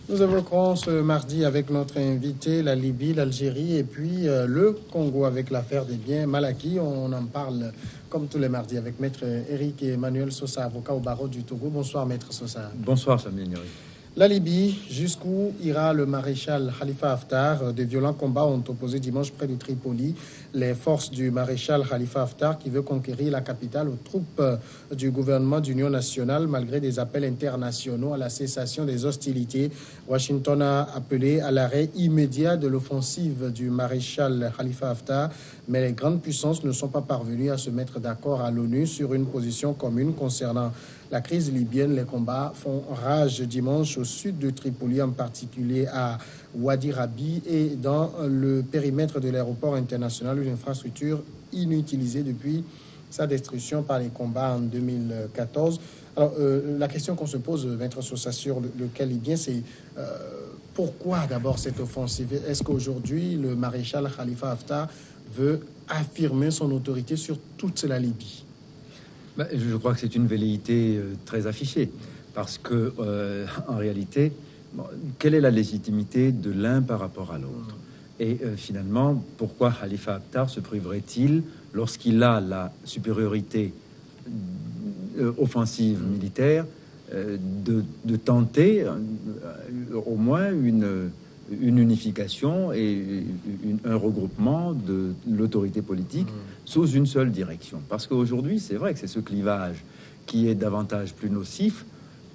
Nous évoquerons ce mardi avec notre invité la Libye, l'Algérie et puis le Congo avec l'affaire des biens mal acquis. On en parle comme tous les mardis avec Maître Eric et Emmanuel Sosa, avocat au barreau du Togo. Bonsoir Maître Sosa. Bonsoir Samuel Nori. La Libye, jusqu'où ira le maréchal Khalifa Haftar? De violents combats ont opposé dimanche près de Tripoli les forces du maréchal Khalifa Haftar qui veut conquérir la capitale aux troupes du gouvernement d'union nationale malgré des appels internationaux à la cessation des hostilités. Washington a appelé à l'arrêt immédiat de l'offensive du maréchal Khalifa Haftar, mais les grandes puissances ne sont pas parvenues à se mettre d'accord à l'ONU sur une position commune concernant la crise libyenne. Les combats font rage dimanche au sud de Tripoli, en particulier à Wadi Rabi et dans le périmètre de l'aéroport international, une infrastructure inutilisée depuis sa destruction par les combats en 2014. Alors, la question qu'on se pose, Maître Sosa, sur le cas libyen, c'est pourquoi d'abord cette offensive? Est-ce qu'aujourd'hui, le maréchal Khalifa Haftar veut affirmer son autorité sur toute la Libye? Je crois que c'est une velléité très affichée, parce que en réalité, quelle est la légitimité de l'un par rapport à l'autre? Et finalement, pourquoi Khalifa Haftar se priverait-il, lorsqu'il a la supériorité offensive militaire, de tenter au moins une unification et un regroupement de l'autorité politique sous une seule direction? Parce qu'aujourd'hui, c'est vrai que c'est ce clivage qui est davantage plus nocif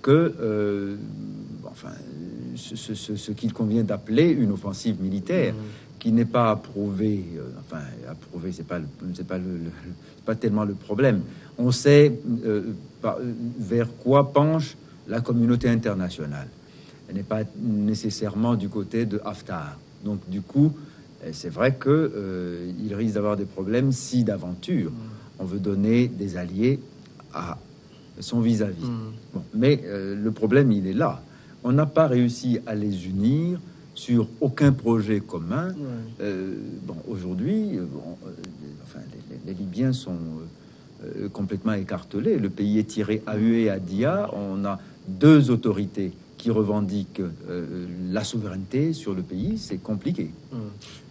que ce qu'il convient d'appeler une offensive militaire, qui n'est pas approuvée. Approuvé, c'est pas tellement le problème. On sait vers quoi penche la communauté internationale. Elle n'est pas nécessairement du côté de Haftar. Donc, du coup, c'est vrai qu'il risque d'avoir des problèmes si d'aventure on veut donner des alliés à son vis-à-vis. Bon, mais le problème, il est là. On n'a pas réussi à les unir sur aucun projet commun. Aujourd'hui, les Libyens sont complètement écartelés. Le pays est tiré à huée à dia. On a deux autorités qui revendiquent la souveraineté sur le pays. C'est compliqué.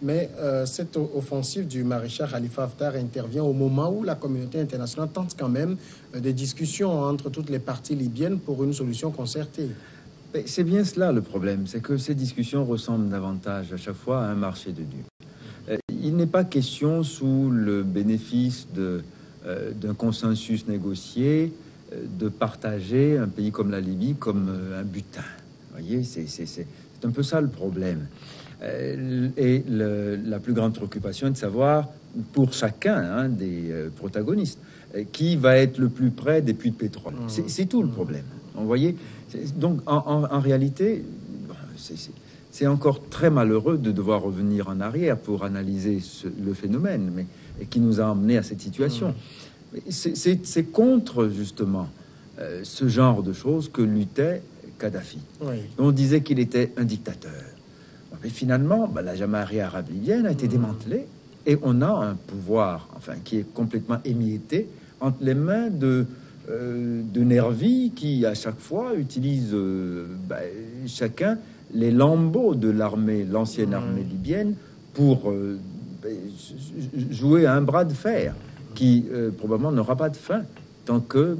Mais cette offensive du maréchal Khalifa Haftar intervient au moment où la communauté internationale tente quand même des discussions entre toutes les parties libyennes pour une solution concertée. C'est bien cela le problème, c'est que ces discussions ressemblent davantage à chaque fois à un marché de dupes. Il n'est pas question, sous le bénéfice d'un consensus négocié, de partager un pays comme la Libye comme un butin. Vous voyez, c'est un peu ça le problème. Et la plus grande préoccupation est de savoir, pour chacun des protagonistes, qui va être le plus près des puits de pétrole. C'est tout le problème. Vous voyez, donc en réalité, c'est encore très malheureux de devoir revenir en arrière pour analyser le phénomène, mais qui nous a emmenés à cette situation. C'est contre justement ce genre de choses que luttait Kadhafi. On disait qu'il était un dictateur. Mais finalement, la Jamaïa arabe libyenne a été démantelée et on a un pouvoir, qui est complètement émietté entre les mains de nervis qui, à chaque fois, utilisent chacun les lambeaux de l'armée, l'ancienne armée libyenne, pour jouer à un bras de fer qui probablement n'aura pas de fin tant que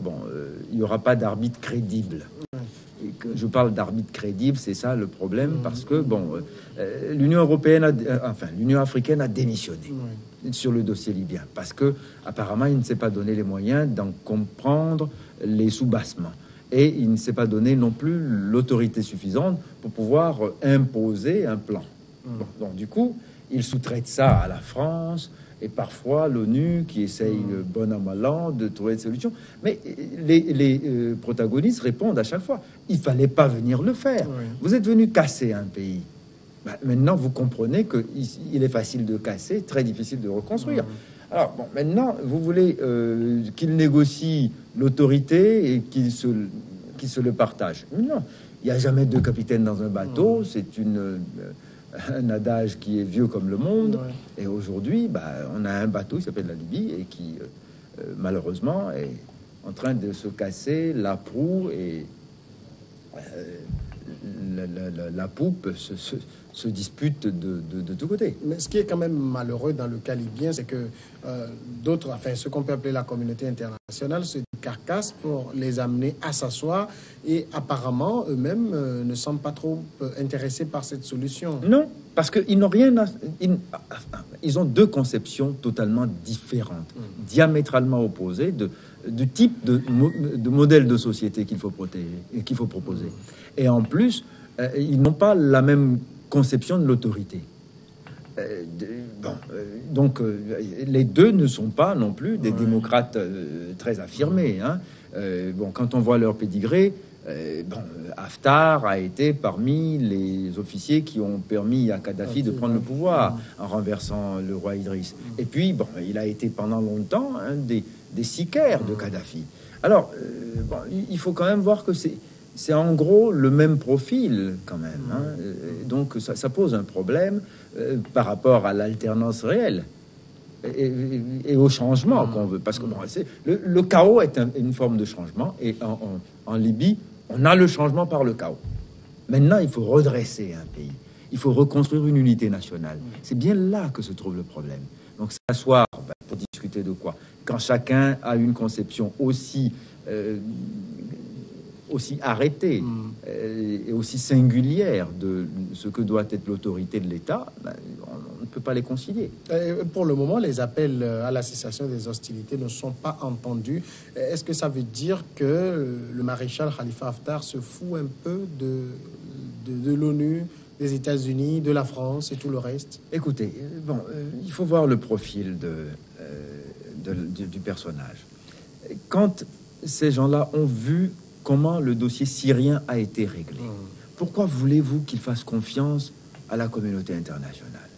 il n'y aura pas d'arbitre crédible. Et que je parle d'arbitre crédible, c'est ça le problème, parce que l'Union européenne, l'Union africaine a démissionné sur le dossier libyen, parce que apparemment il ne s'est pas donné les moyens d'en comprendre les soubassements, et il ne s'est pas donné non plus l'autorité suffisante pour pouvoir imposer un plan. Donc du coup, il sous-traite ça à la France et parfois l'ONU qui essaye bon an mal an de trouver des solutions. Mais les protagonistes répondent à chaque fois: il fallait pas venir le faire. Vous êtes venu casser un pays. Maintenant, vous comprenez qu'il est facile de casser, très difficile de reconstruire. Alors, maintenant, vous voulez qu'il négocie l'autorité et qu'il se le partage. Non, il n'y a jamais deux capitaines dans un bateau. C'est un adage qui est vieux comme le monde. Et aujourd'hui, on a un bateau qui s'appelle la Libye et qui, malheureusement, est en train de se casser la proue et la poupe se dispute de tous côtés. Mais ce qui est quand même malheureux dans le cas libyen, c'est que d'autres, enfin ce qu'on peut appeler la communauté internationale, se carcasse pour les amener à s'asseoir et apparemment eux-mêmes ne semblent pas trop intéressés par cette solution. Non, parce qu'ils n'ont rien ils ont deux conceptions totalement différentes, diamétralement opposées du type de modèle de société qu'il faut protéger et qu'il faut proposer. Et en plus, ils n'ont pas la même conception de l'autorité. Donc, les deux ne sont pas non plus des démocrates très affirmés. Hein. Quand on voit leur pédigré, Haftar a été parmi les officiers qui ont permis à Kadhafi de prendre le pouvoir en renversant le roi Idriss. Et puis, il a été pendant longtemps un des sicaires de Kadhafi. Alors, il faut quand même voir que c'est en gros le même profil quand même. Hein. Donc ça pose un problème par rapport à l'alternance réelle et au changement qu'on veut. Parce que le chaos est une forme de changement. Et en Libye, on a le changement par le chaos. Maintenant, il faut redresser un pays. Il faut reconstruire une unité nationale. C'est bien là que se trouve le problème. Donc s'asseoir pour discuter de quoi? Quand chacun a une conception aussi arrêtée et aussi singulière de ce que doit être l'autorité de l'État, on ne peut pas les concilier. Pour le moment, les appels à la cessation des hostilités ne sont pas entendus. Est-ce que ça veut dire que le maréchal Khalifa Haftar se fout un peu de l'ONU, des États-Unis, de la France et tout le reste? Écoutez, il faut voir le profil du personnage. Quand ces gens-là ont vu comment le dossier syrien a été réglé, pourquoi voulez-vous qu'ils fassent confiance à la communauté internationale?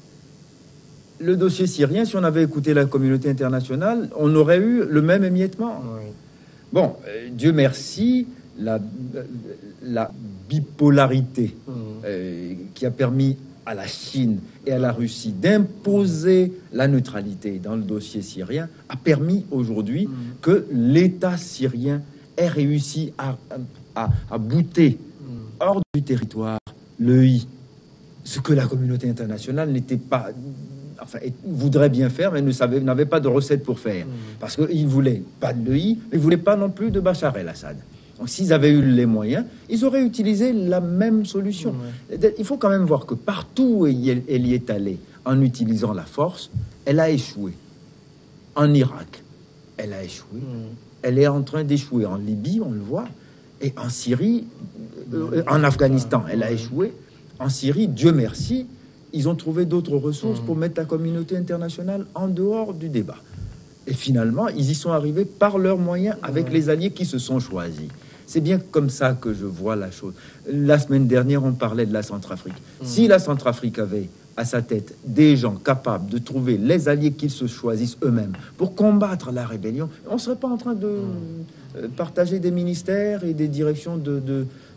Le dossier syrien, si on avait écouté la communauté internationale, on aurait eu le même émiettement. Dieu merci, la bipolarité qui a permis à la Chine et à la Russie d'imposer la neutralité dans le dossier syrien a permis aujourd'hui que l'État syrien ait réussi à bouter hors du territoire le I, ce que la communauté internationale n'était pas, voudrait bien faire, mais n'avait pas de recette pour faire, parce qu'ils voulaient pas de l'EI, mais ils voulaient pas non plus de Bachar el-Assad. Donc, s'ils avaient eu les moyens, ils auraient utilisé la même solution. Il faut quand même voir que partout où elle y est allée en utilisant la force, elle a échoué. En Irak, elle a échoué. Elle est en train d'échouer en Libye, on le voit. Et en Syrie, en Afghanistan, elle a échoué. En Syrie, Dieu merci, ils ont trouvé d'autres ressources pour mettre la communauté internationale en dehors du débat. Et finalement, ils y sont arrivés par leurs moyens avec les alliés qui se sont choisis. C'est bien comme ça que je vois la chose. La semaine dernière, on parlait de la Centrafrique. Si la Centrafrique avait à sa tête des gens capables de trouver les alliés qu'ils se choisissent eux-mêmes pour combattre la rébellion, on ne serait pas en train de partager des ministères et des directions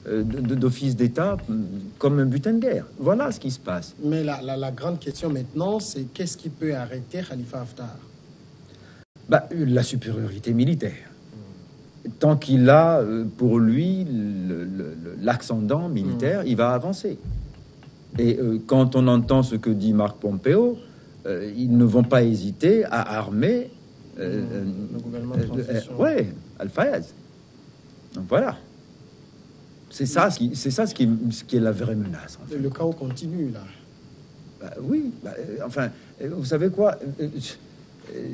d'offices d'État comme un butin de guerre. Voilà ce qui se passe. Mais la grande question maintenant, c'est qu'est-ce qui peut arrêter Khalifa Haftar? La supériorité militaire. Tant qu'il a pour lui l'accendant militaire, il va avancer. Et quand on entend ce que dit Marc Pompeo, ils ne vont pas hésiter à armer le gouvernement de transition. Al-Fayad. Donc voilà. C'est ça ce qui est la vraie menace. En fait. Le chaos continue là. Vous savez quoi?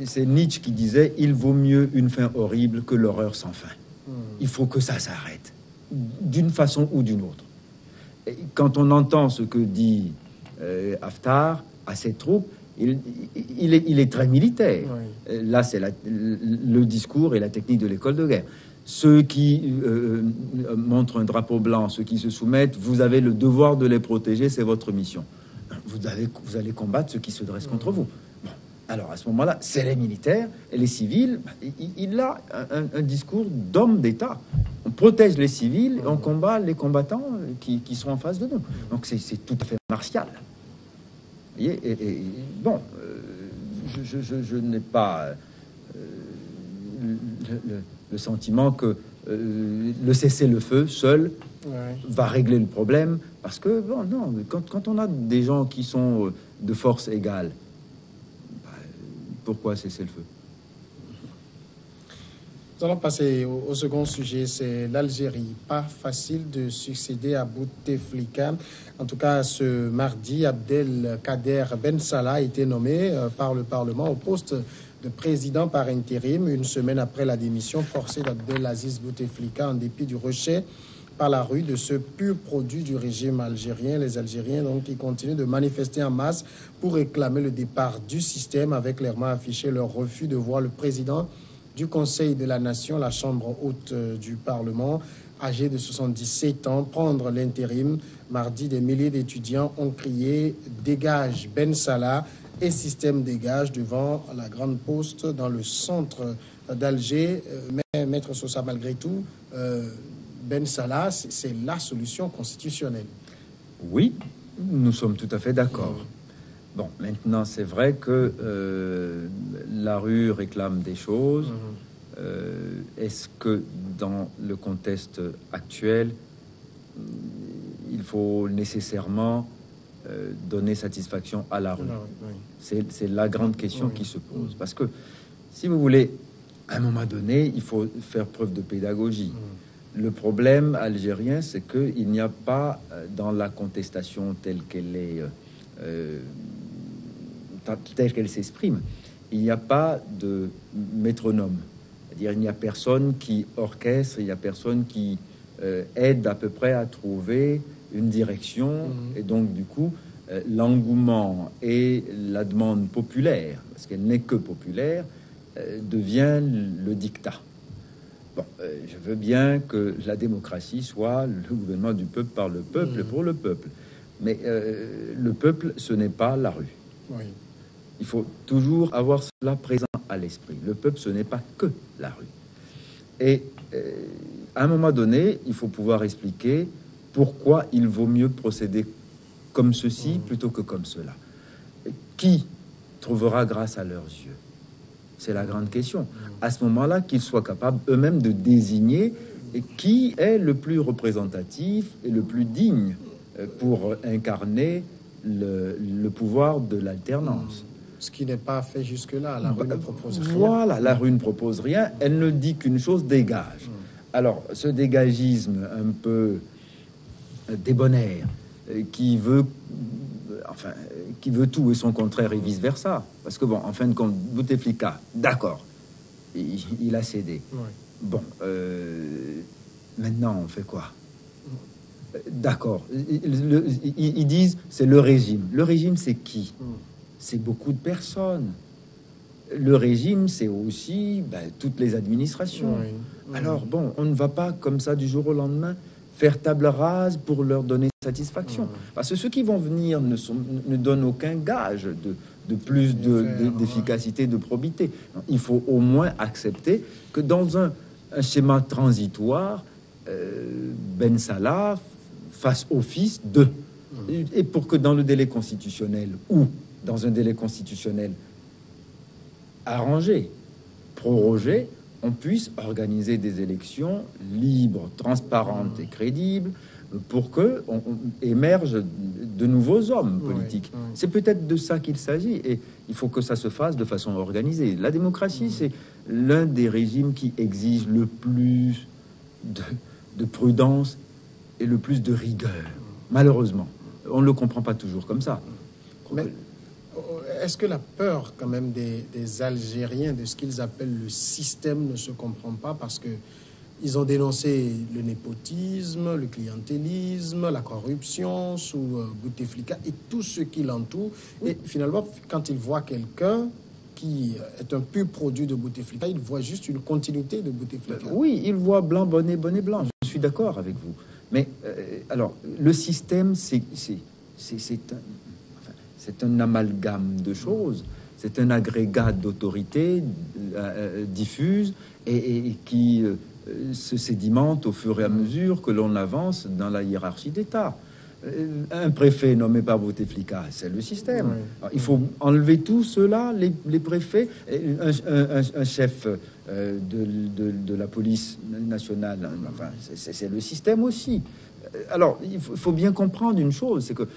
C'est Nietzsche qui disait « Il vaut mieux une fin horrible que l'horreur sans fin ». Il faut que ça s'arrête, d'une façon ou d'une autre. Et quand on entend ce que dit Haftar à ses troupes, il est très militaire. Oui. Là, c'est le discours et la technique de l'école de guerre. Ceux qui montrent un drapeau blanc, ceux qui se soumettent, vous avez le devoir de les protéger, c'est votre mission. Vous allez combattre ceux qui se dressent contre vous. Alors, à ce moment-là, c'est les militaires et les civils. Il a un discours d'homme d'État. On protège les civils et on combat les combattants qui sont en face de nous. Donc, c'est tout à fait martial. Vous voyez, je n'ai pas le sentiment que le cessez-le-feu seul va régler le problème. Parce que, bon, non, quand on a des gens qui sont de force égale, pourquoi cesser le feu? Nous allons passer au second sujet, c'est l'Algérie. Pas facile de succéder à Bouteflika. En tout cas, ce mardi, Abdelkader Ben Salah a été nommé par le Parlement au poste de président par intérim, une semaine après la démission forcée d'Abdelaziz Bouteflika en dépit du rejet par la rue de ce pur produit du régime algérien. Les Algériens donc qui continuent de manifester en masse pour réclamer le départ du système, avec clairement affiché leur refus de voir le président du Conseil de la Nation, la chambre haute du Parlement, âgé de 77 ans, prendre l'intérim. Mardi, des milliers d'étudiants ont crié « Dégage Ben Salah » et « Système dégage » devant la grande poste dans le centre d'Alger. Mais Maître Sosa, malgré tout, Ben Salah, c'est la solution constitutionnelle. Oui, nous sommes tout à fait d'accord. Bon, maintenant, c'est vrai que la rue réclame des choses. Est-ce que dans le contexte actuel, il faut nécessairement donner satisfaction à la rue? C'est la grande question qui se pose. Parce que, si vous voulez, à un moment donné, il faut faire preuve de pédagogie. Le problème algérien, c'est qu'il n'y a pas, dans la contestation telle qu'elle est... telle qu'elle s'exprime, il n'y a pas de métronome. C'est-à-dire, il n'y a personne qui orchestre, il n'y a personne qui aide à peu près à trouver une direction. Et donc, du coup, l'engouement et la demande populaire, parce qu'elle n'est que populaire, devient le dictat. Bon, je veux bien que la démocratie soit le gouvernement du peuple par le peuple et pour le peuple. Mais le peuple, ce n'est pas la rue. Oui. Il faut toujours avoir cela présent à l'esprit. Le peuple, ce n'est pas que la rue. Et à un moment donné, il faut pouvoir expliquer pourquoi il vaut mieux procéder comme ceci plutôt que comme cela. Qui trouvera grâce à leurs yeux? C'est la grande question. À ce moment-là, qu'ils soient capables eux-mêmes de désigner qui est le plus représentatif et le plus digne pour incarner le pouvoir de l'alternance. Ce qui n'est pas fait jusque-là. La rue ne propose rien. Voilà, la rue ne propose rien. Elle ne dit qu'une chose: dégage. Alors, ce dégagisme un peu débonnaire, qui veut tout et son contraire et vice-versa. Parce que, bon, en fin de compte, Bouteflika, d'accord, il a cédé. Oui. Bon, maintenant, on fait quoi? D'accord. Ils disent c'est le régime. Le régime, c'est qui? C'est beaucoup de personnes. Le régime, c'est aussi toutes les administrations. Alors, bon, on ne va pas comme ça du jour au lendemain faire table rase pour leur donner satisfaction. Parce que ceux qui vont venir ne donnent aucun gage de plus d'efficacité, de probité. Il faut au moins accepter que dans un schéma transitoire, Ben Salah fasse office de... Et pour que dans le délai constitutionnel ou dans un délai constitutionnel arrangé, prorogé, on puisse organiser des élections libres, transparentes et crédibles pour que on émerge de nouveaux hommes politiques. C'est peut-être de ça qu'il s'agit et il faut que ça se fasse de façon organisée. La démocratie, c'est l'un des régimes qui exige le plus de prudence et le plus de rigueur. Malheureusement, on ne le comprend pas toujours comme ça. Mais est-ce que la peur quand même des Algériens de ce qu'ils appellent le système ne se comprend pas? Parce que ils ont dénoncé le népotisme, le clientélisme, la corruption sous Bouteflika et tout ce qui l'entoure. Et finalement, quand ils voient quelqu'un qui est un pur produit de Bouteflika, ils voient juste une continuité de Bouteflika. Oui, ils voient blanc, bonnet, bonnet blanc. Je suis d'accord avec vous. Mais alors, le système, c'est un amalgame de choses. C'est un agrégat d'autorités diffuses et qui se sédimente au fur et à mesure que l'on avance dans la hiérarchie d'État. Un préfet nommé par Bouteflika, c'est le système. Oui. Alors, il faut enlever tout cela, les préfets, un chef de la police nationale, enfin, c'est le système aussi. Alors, il faut bien comprendre une chose, c'est que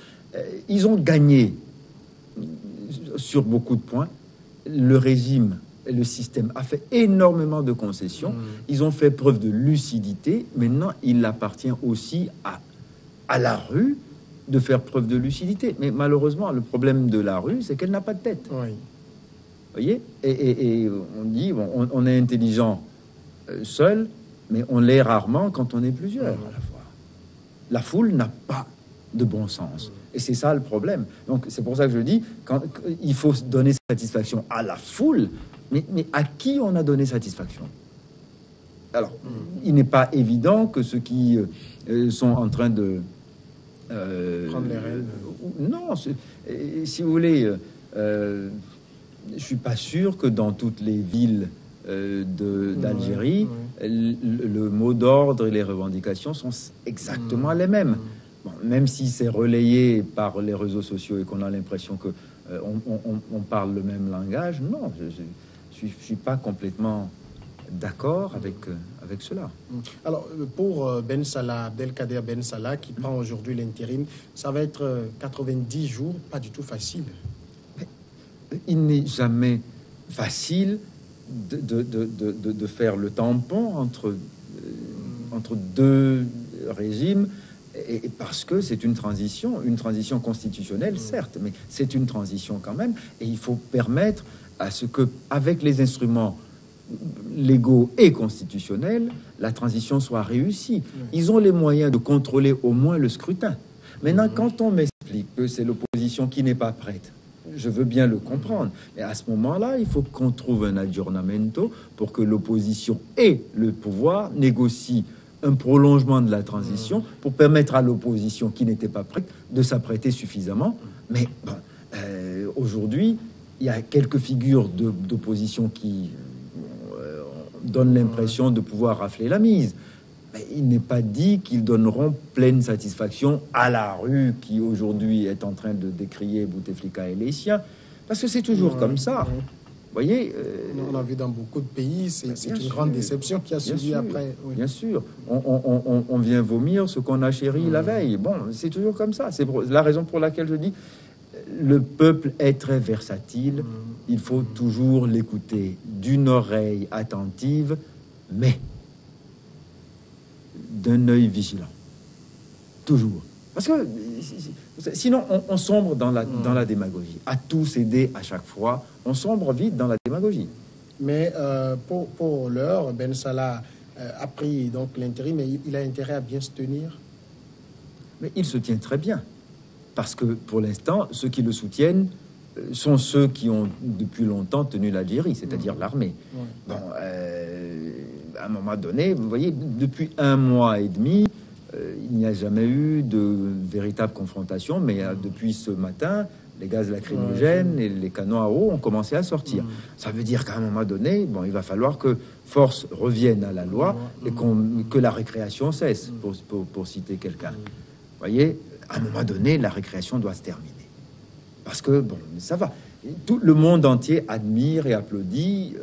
ils ont gagné sur beaucoup de points. Le régime et le système a fait énormément de concessions. Ils ont fait preuve de lucidité. Maintenant, il appartient aussi à la rue de faire preuve de lucidité. Mais malheureusement, le problème de la rue, c'est qu'elle n'a pas de tête. Oui. Vous voyez, et on dit, bon, on est intelligent seul, mais on l'est rarement quand on est plusieurs à la fois. La foule n'a pas de bon sens. Et c'est ça le problème. Donc c'est pour ça que je dis, il faut donner satisfaction à la foule, mais à qui on a donné satisfaction? Alors, il n'est pas évident que ceux qui sont en train de... prendre les rênes. Non, si vous voulez, je suis pas sûr que dans toutes les villes d'Algérie, le mot d'ordre et les revendications sont exactement les mêmes. Bon, même si c'est relayé par les réseaux sociaux et qu'on a l'impression que on parle le même langage, non, je suis pas complètement d'accord avec cela. Alors, pour Ben Salah, Abdelkader Ben Salah, qui prend aujourd'hui l'intérim, ça va être 90 jours, pas du tout facile. Mais il n'est jamais facile de faire le tampon entre deux régimes, et parce que c'est une transition constitutionnelle, certes, mais c'est une transition quand même, et il faut permettre à ce que, avec les instruments légaux et constitutionnels, la transition soit réussie. Ils ont les moyens de contrôler au moins le scrutin. Maintenant, quand on m'explique que c'est l'opposition qui n'est pas prête, je veux bien le comprendre, mais à ce moment-là, il faut qu'on trouve un aggiornamento pour que l'opposition et le pouvoir négocient un prolongement de la transition pour permettre à l'opposition qui n'était pas prête de s'apprêter suffisamment. Mais bon, aujourd'hui, il y a quelques figures d'opposition qui donnent l'impression de pouvoir rafler la mise. Mais il n'est pas dit qu'ils donneront pleine satisfaction à la rue qui aujourd'hui est en train de décrier Bouteflika et les siens, parce que c'est toujours comme ça. Vous voyez, on a vu dans beaucoup de pays, c'est une grande déception qui a suivi après. Oui. Bien sûr, on vient vomir ce qu'on a chéri la veille. Bon, c'est toujours comme ça. C'est la raison pour laquelle je dis, le peuple est très versatile. Il faut toujours l'écouter d'une oreille attentive, mais d'un œil vigilant. Toujours. Parce que sinon, on sombre dans la démagogie. À tout céder à chaque fois, on sombre vite dans la démagogie. Mais pour l'heure, Ben Salah a pris donc l'intérim, mais il a intérêt à bien se tenir. Mais il se tient très bien. Parce que pour l'instant, ceux qui le soutiennent sont ceux qui ont depuis longtemps tenu l'Algérie, c'est-à-dire l'armée. Bon, à un moment donné, vous voyez, depuis 1 mois et demi, il n'y a jamais eu de véritable confrontation, mais depuis ce matin, les gaz lacrymogènes et les canons à eau ont commencé à sortir. Ça veut dire qu'à un moment donné, bon, il va falloir que force revienne à la loi et que la récréation cesse, pour citer quelqu'un. Vous voyez, à un moment donné, la récréation doit se terminer. Parce que, bon, ça va. Tout le monde entier admire et applaudit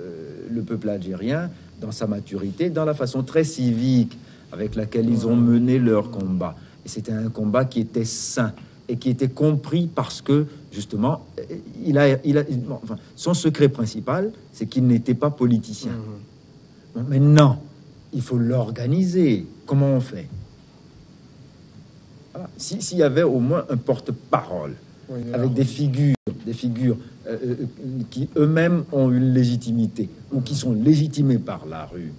le peuple algérien dans sa maturité, dans la façon très civique avec laquelle ils ont mené leur combat. Et c'était un combat qui était sain et qui était compris parce que, justement, enfin, son secret principal, c'est qu'il n'était pas politicien. Bon, maintenant, il faut l'organiser. Comment on fait? Voilà. S'il y avait au moins un porte-parole, avec des figures qui eux-mêmes ont une légitimité, ou qui sont légitimés par la rue,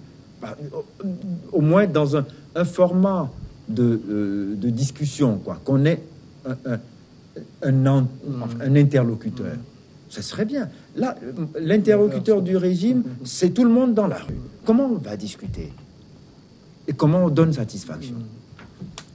au moins dans un format de discussion, quoi, qu'on ait un interlocuteur. Ça serait bien. Là, l'interlocuteur du régime, c'est tout le monde dans la rue. Comment on va discuter? Et comment on donne satisfaction?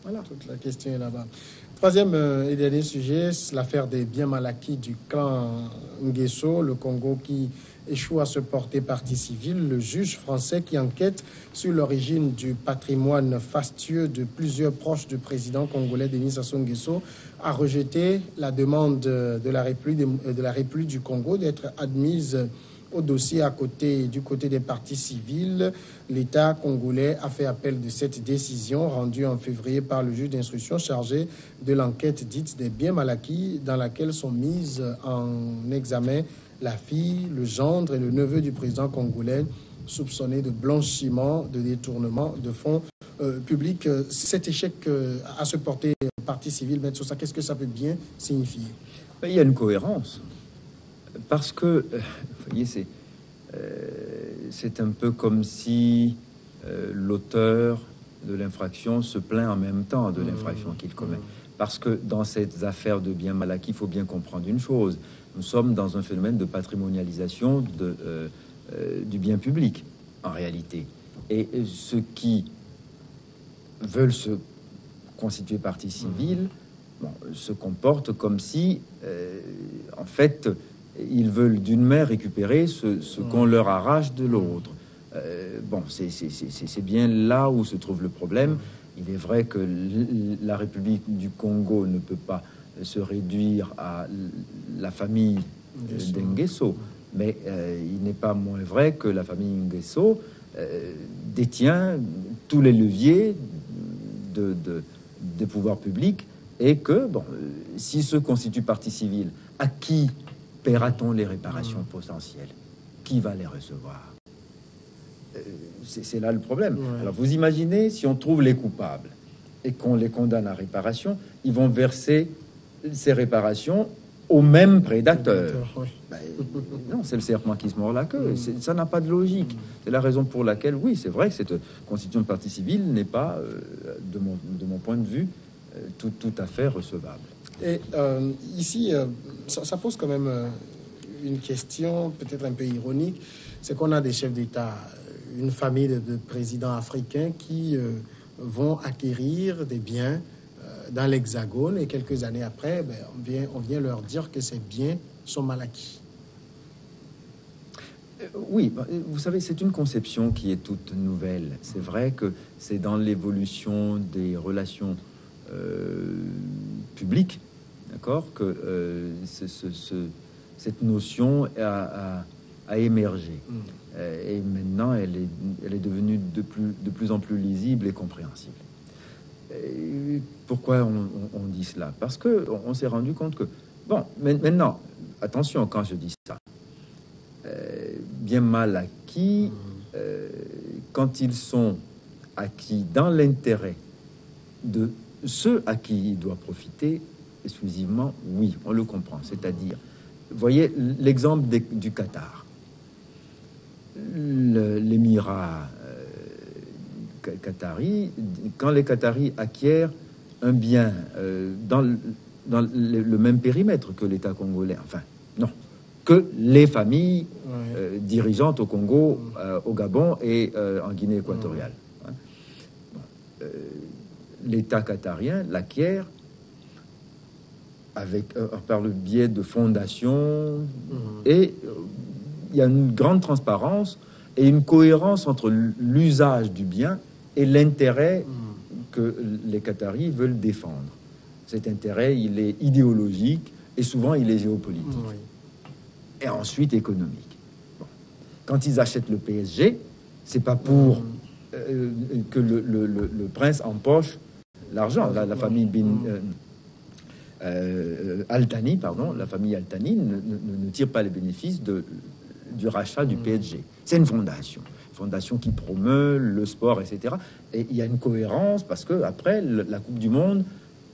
Voilà. Toute la question est là-bas. Troisième et dernier sujet, c'est l'affaire des biens mal acquis du clan Nguesso, le Congo qui échoue à se porter partie civile. Le juge français qui enquête sur l'origine du patrimoine fastueux de plusieurs proches du président congolais Denis Sassou Nguesso a rejeté la demande de la République du Congo d'être admise au dossier du côté des parties civiles. L'État congolais a fait appel de cette décision rendue en février par le juge d'instruction chargé de l'enquête dite des biens mal acquis, dans laquelle sont mises en examen la fille, le gendre et le neveu du président congolais soupçonnés de blanchiment, de détournement de fonds publics. Cet échec à se porter partie civile, M. Sosa, qu'est-ce que ça peut bien signifier? Il y a une cohérence. Parce que, vous voyez, c'est un peu comme si l'auteur de l'infraction se plaint en même temps de l'infraction qu'il commet. Parce que dans ces affaires de biens mal acquis, il faut bien comprendre une chose. Nous sommes dans un phénomène de patrimonialisation du bien public, en réalité. Et ceux qui veulent se constituer partie civile se comportent comme si, en fait, ils veulent d'une main récupérer ce qu'on leur arrache de l'autre. C'est bien là où se trouve le problème. Il est vrai que la République du Congo ne peut pas se réduire à la famille d'Ngeso, mais il n'est pas moins vrai que la famille Ngeso détient tous les leviers des pouvoirs publics et que, s'il se constitue partie civile, à qui paiera-t-on les réparations potentielles? Qui va les recevoir? C'est là le problème. Alors vous imaginez, si on trouve les coupables et qu'on les condamne à réparation, ils vont verser ces réparations au même prédateur. Non, c'est le serpent qui se mord la queue. Ça n'a pas de logique. C'est la raison pour laquelle, oui, c'est vrai que cette constitution de partie civile n'est pas, de mon point de vue, tout à fait recevable. Et ici, ça pose quand même une question peut-être un peu ironique. C'est qu'on a des chefs d'État, une famille de présidents africains qui vont acquérir des biens dans l'Hexagone et quelques années après, on vient leur dire que ces biens sont mal acquis. Oui, vous savez, c'est une conception qui est toute nouvelle. C'est vrai que c'est dans l'évolution des relations publiques, d'accord, que cette notion a émergé. Et maintenant, elle est devenue de plus en plus lisible et compréhensible. Et pourquoi on dit cela? Parce que on s'est rendu compte que, maintenant, attention quand je dis ça, bien mal acquis, quand ils sont acquis dans l'intérêt de ceux à qui il doit profiter exclusivement, oui, on le comprend. C'est-à-dire, voyez l'exemple du Qatar. L'émirat qatari, quand les Qataris acquièrent un bien dans le même périmètre que l'État congolais, enfin, non, que les familles dirigeantes au Congo, au Gabon et en Guinée équatoriale. L'État qatarien l'acquiert par le biais de fondations et il y a une grande transparence et une cohérence entre l'usage du bien et l'intérêt que les Qataris veulent défendre. Cet intérêt, il est idéologique et souvent il est géopolitique. Et ensuite économique. Quand ils achètent le PSG, c'est pas pour que le prince empoche l'argent. La famille Al-Thani, la famille Al-Thani ne tire pas les bénéfices du rachat du PSG. C'est une fondation qui promeut le sport, etc. Et il y a une cohérence parce que après la Coupe du Monde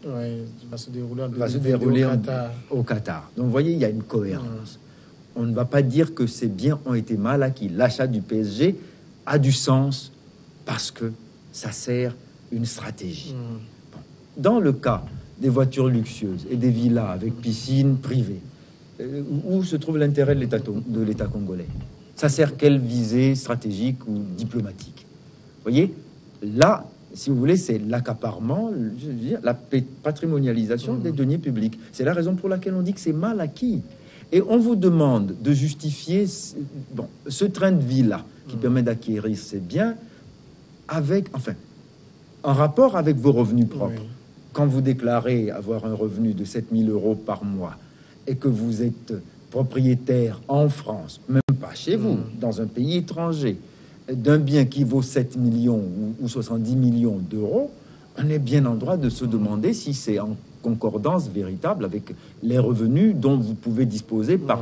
va se dérouler au Qatar. Donc vous voyez, il y a une cohérence. On ne va pas dire que ces biens ont été mal acquis. L'achat du PSG a du sens parce que ça sert une stratégie. Dans le cas des voitures luxueuses et des villas avec piscine privée, où se trouve l'intérêt de l'État congolais? Ça sert quelle visée stratégique ou diplomatique? Vous voyez, là, si vous voulez, c'est l'accaparement, je veux dire, la patrimonialisation des deniers publics. C'est la raison pour laquelle on dit que c'est mal acquis. Et on vous demande de justifier ce train de vie-là qui permet d'acquérir ces biens en rapport avec vos revenus propres. Quand vous déclarez avoir un revenu de 7 000 € par mois et que vous êtes propriétaire en France, même pas chez vous, dans un pays étranger, d'un bien qui vaut 7 millions ou 70 millions d'euros, on est bien en droit de se demander si c'est en concordance véritable avec les revenus dont vous pouvez disposer par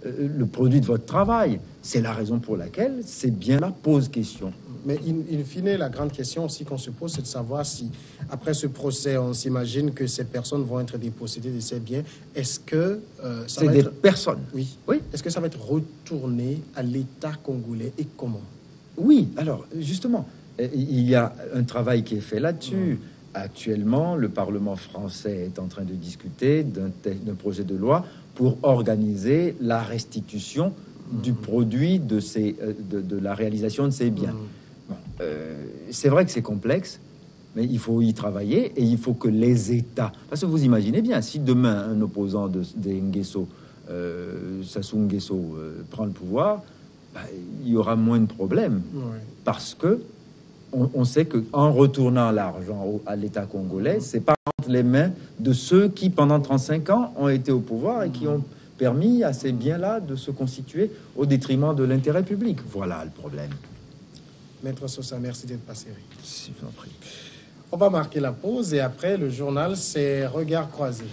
le produit de votre travail. C'est la raison pour laquelle ces biens-là posent question. Mais in fine, la grande question aussi qu'on se pose, c'est de savoir si, après ce procès, on s'imagine que ces personnes vont être dépossédées de ces biens. Est-ce que ça c'est va des être... personnes. Oui. Oui. Est-ce que ça va être retourné à l'État congolais et comment? Oui, alors justement, il y a un travail qui est fait là-dessus. Actuellement, le Parlement français est en train de discuter d'un projet de loi pour organiser la restitution du produit de la réalisation de ces biens. Bon, c'est vrai que c'est complexe, mais il faut y travailler et il faut que les États... Parce que vous imaginez bien, si demain un opposant des Nguesso, Sassou Nguesso, prend le pouvoir, il y aura moins de problèmes parce que on sait qu'en retournant l'argent à l'État congolais, c'est pas entre les mains de ceux qui, pendant 35 ans, ont été au pouvoir et qui ont permis à ces biens-là de se constituer au détriment de l'intérêt public. Voilà le problème. Maître Sosa, merci d'être passé. Si, je vous en prie. On va marquer la pause et après, le journal, c'est Regards croisés.